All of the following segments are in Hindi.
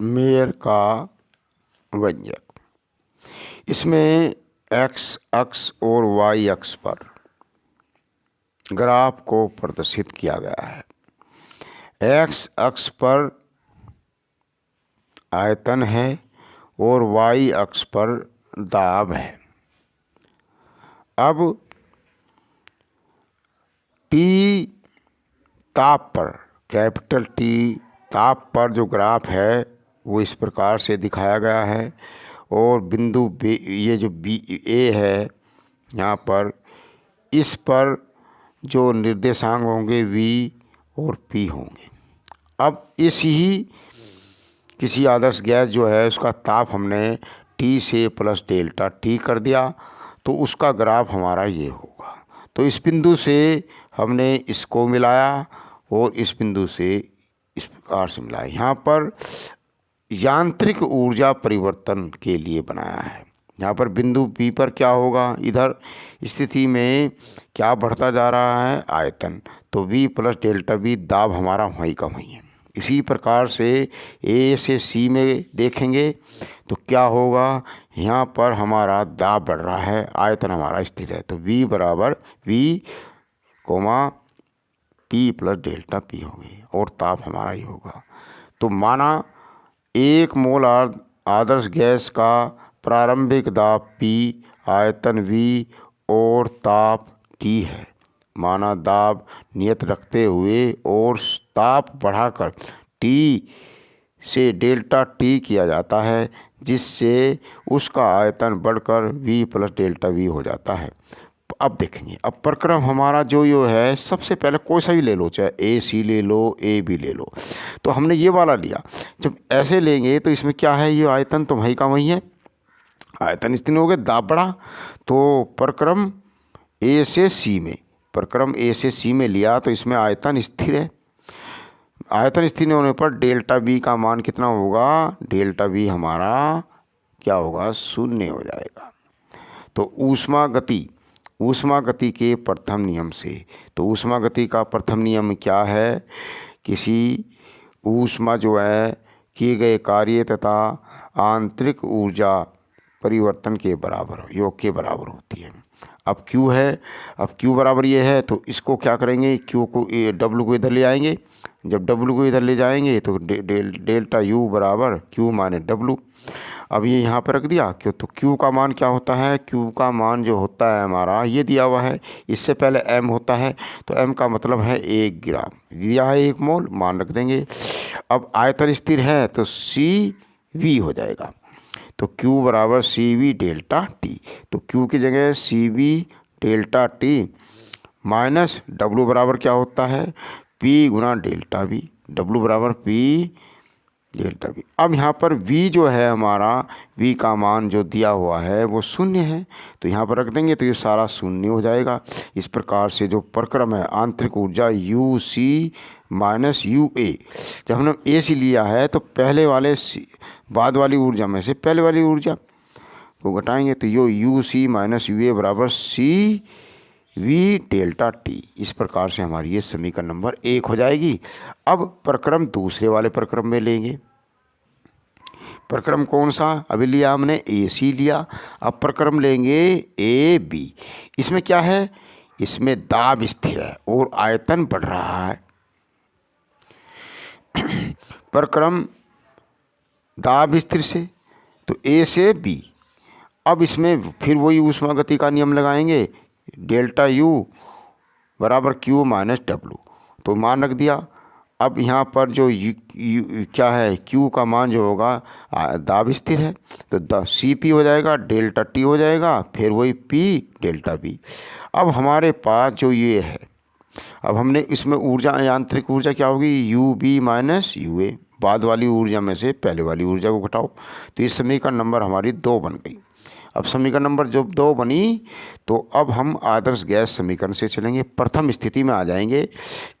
मेयर का व्यंजक। इसमें एक्स अक्ष और वाई अक्ष पर ग्राफ को प्रदर्शित किया गया है। एक्स अक्ष पर आयतन है और वाई अक्ष पर दाब है। अब टी ताप पर, कैपिटल टी ताप पर जो ग्राफ है वो इस प्रकार से दिखाया गया है और बिंदु बी, ये जो बी ए है यहाँ पर, इस पर जो निर्देशांक होंगे वी और पी होंगे। अब इस ही किसी आदर्श गैस जो है उसका ताप हमने टी से प्लस डेल्टा टी कर दिया तो उसका ग्राफ हमारा ये होगा। तो इस बिंदु से हमने इसको मिलाया और इस बिंदु से इस प्रकार से मिलाया। यहाँ पर यांत्रिक ऊर्जा परिवर्तन के लिए बनाया है। यहाँ पर बिंदु P पर क्या होगा, इधर स्थिति में क्या बढ़ता जा रहा है, आयतन, तो V प्लस डेल्टा V दाब हमारा वहीं का वहीं है। इसी प्रकार से A से C में देखेंगे तो क्या होगा, यहाँ पर हमारा दाब बढ़ रहा है, आयतन हमारा स्थिर है, तो V बराबर V comma P plus delta P होगी और ताप हमारा ही होगा। तो माना 1 मोल आदर्श गैस का प्रारंभिक दाब P, आयतन V और ताप T है। माना दाब नियत रखते हुए और ताप बढ़ाकर T से डेल्टा T किया जाता है, जिससे उसका आयतन बढ़कर V प्लस डेल्टा V हो जाता है। अब देखेंगे, अब प्रक्रम हमारा जो है, सबसे पहले कोई सा भी ले लो, चाहे ए सी ले लो, ए बी ले लो, तो हमने ये वाला लिया। जब ऐसे लेंगे तो इसमें क्या है, ये आयतन तो वहीं का वहीं है, आयतन स्थिर हो गया, दाब बढ़ा, तो प्रक्रम ए से सी में, प्रक्रम ए से सी में लिया तो इसमें आयतन स्थिर है। आयतन स्थिर होने पर डेल्टा वी का मान कितना होगा, डेल्टा वी हमारा क्या होगा, 0 हो जाएगा। तो ऊष्मा गति के प्रथम नियम से, तो ऊष्मा गति का प्रथम नियम क्या है, किसी ऊष्मा जो है किए गए कार्य तथा आंतरिक ऊर्जा परिवर्तन के बराबर, योग के बराबर होती है। अब Q है, अब Q बराबर ये है, तो इसको क्या करेंगे, Q को W को इधर ले आएंगे। जब W को इधर ले जाएंगे तो डेल्टा U बराबर Q माने W। अब ये यहाँ पर रख दिया क्यों, तो Q का मान क्या होता है, Q का मान जो होता है हमारा, ये दिया हुआ है, इससे पहले M होता है, तो M का मतलब है 1 ग्राम, दिया है 1 मोल, मान रख देंगे। अब आयतन स्थिर है तो CV हो जाएगा, तो Q बराबर CV डेल्टा T, तो Q की जगह CV delta T minus W बराबर क्या होता है, P गुना डेल्टा V, W बराबर P डेल्टा V। अब यहाँ पर V जो है हमारा, V का मान जो दिया हुआ है वो 0 है, तो यहाँ पर रख देंगे तो ये सारा 0 हो जाएगा। इस प्रकार से जो प्रक्रम है, आंतरिक ऊर्जा UC माइनस UA, जब हमने AC लिया है तो पहले वाले बाद वाली ऊर्जा में से पहले वाली ऊर्जा को घटाएंगे तो यो UC माइनस UA बराबर CV डेल्टा T। इस प्रकार से हमारी ये समीकरण नंबर 1 हो जाएगी। अब प्रक्रम दूसरे वाले प्रक्रम में लेंगे। प्रक्रम कौन सा, अभी लिया हमने AC लिया, अब प्रक्रम लेंगे AB। इसमें क्या है, इसमें दाब स्थिर है और आयतन बढ़ रहा है। प्रक्रम दाब स्थिर से तो A से B। अब इसमें फिर वही ऊष्मा गति का नियम लगाएंगे, डेल्टा U बराबर Q माइनस W, तो मान रख दिया। अब यहाँ पर जो क्या है, Q का मान जो होगा, दाब स्थिर है तो CP हो जाएगा, डेल्टा T हो जाएगा, फिर वही P डेल्टा B। अब हमारे पास जो ये है, अब हमने इसमें ऊर्जा, यांत्रिक ऊर्जा क्या होगी, UB माइनस UA, बाद वाली ऊर्जा में से पहले वाली ऊर्जा को घटाओ, तो ये समीकरण नंबर हमारी 2 बन गई। अब समीकरण नंबर जब 2 बनी तो अब हम आदर्श गैस समीकरण से चलेंगे। प्रथम स्थिति में आ जाएंगे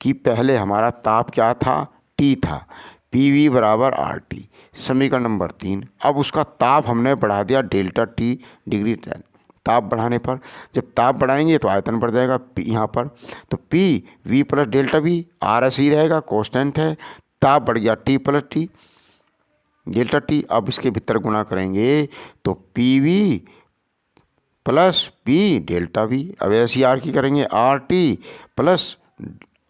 कि पहले हमारा ताप क्या था, T था, PV बराबर RT, समीकरण नंबर 3। अब उसका ताप हमने बढ़ा दिया डेल्टा T डिग्री, ताप बढ़ाने पर, जब ताप बढ़ाएंगे तो आयतन बढ़ जाएगा यहाँ पर, तो P V plus delta V, R ऐसे ही रहेगा, कांस्टेंट है, ताप बढ़ गया T plus T delta T. अब इसके भीतर गुणा करेंगे तो P V plus P delta we. अब ऐसी आर की करेंगे R T plus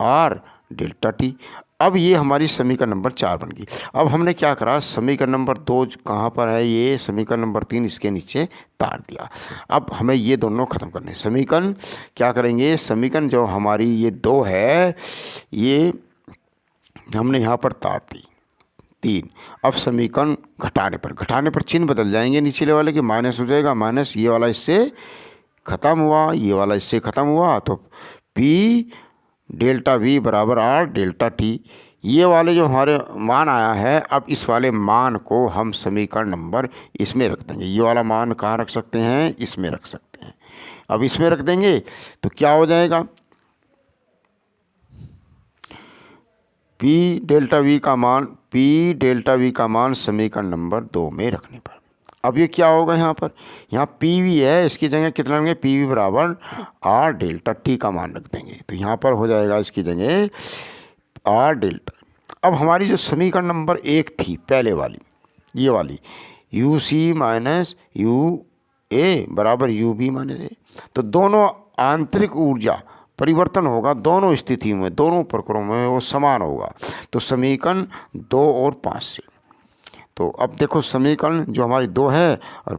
are delta T. अब ये हमारी समीकरण नंबर 4 बन गई। अब हमने क्या करा, समीकरण नंबर 2 कहाँ पर है, ये समीकरण नंबर 3 इसके नीचे तार दिया। अब हमें ये दोनों खत्म करने, समीकरण क्या करेंगे, समीकरण जो हमारी ये 2 है ये हमने यहाँ पर तार दी 3। अब समीकरण घटाने पर चिन्ह बदल जाएंगे, नीचे वाले के माइनस हो जाएगा, माइनस ये वाला इससे खत्म हुआ, ये वाला इससे खत्म हुआ, तो पी डेल्टा वी बराबर आर डेल्टा टी। ये वाले जो हमारे मान आया है, अब इस वाले मान को हम समीकरण नंबर इसमें रख देंगे। ये वाला मान कहाँ रख सकते हैं, इसमें रख सकते हैं। अब इसमें रख देंगे तो क्या हो जाएगा, पी डेल्टा वी का मान समीकरण नंबर 2 में रखने पर अब ये क्या होगा, यहाँ पी वी है, इसकी जगह कितना लेंगे, पी वी बराबर आर डेल्टा टी का मान रख देंगे, तो यहाँ पर हो जाएगा इसकी जगह आर डेल्टा। अब हमारी जो समीकरण नंबर 1 थी पहले वाली, ये वाली you see minus U A बराबर यू बी माइनस ए, तो दोनों आंतरिक ऊर्जा परिवर्तन होगा दोनों स्थितियों में, दोनों प्रकरणों में वो समान होगा। तो समीकरण 2 और 5 से, तो अब देखो समीकरण जो हमारी 2 है और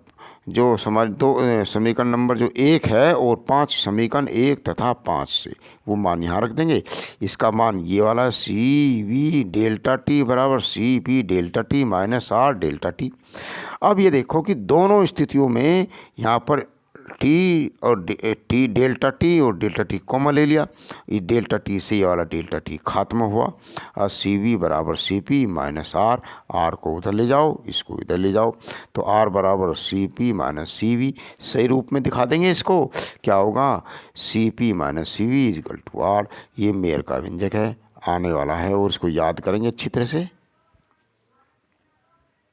जो हमारी 2 समीकरण नंबर जो 1 है और 5, समीकरण 1 तथा 5 से वो मान यहाँ रख देंगे। इसका मान ये वाला सी वी डेल्टा टी बराबर C P delta T minus R delta T. अब ये देखो कि दोनों स्थितियों में यहाँ पर टी और टी डेल्टा टी और डेल्टा टी कॉमन ले लिया, इस डेल्टा टी से ये वाला डेल्टा टी खत्म हुआ। और सी वी बराबर C P minus R, R को उधर ले जाओ, इसको इधर ले जाओ, तो आर बराबर C P minus C V सही रूप में दिखा देंगे। इसको क्या होगा, C P minus C V equal to R. ये मेयर का व्यंजक है, आने वाला है और इसको याद करेंगे अच्छी तरह से।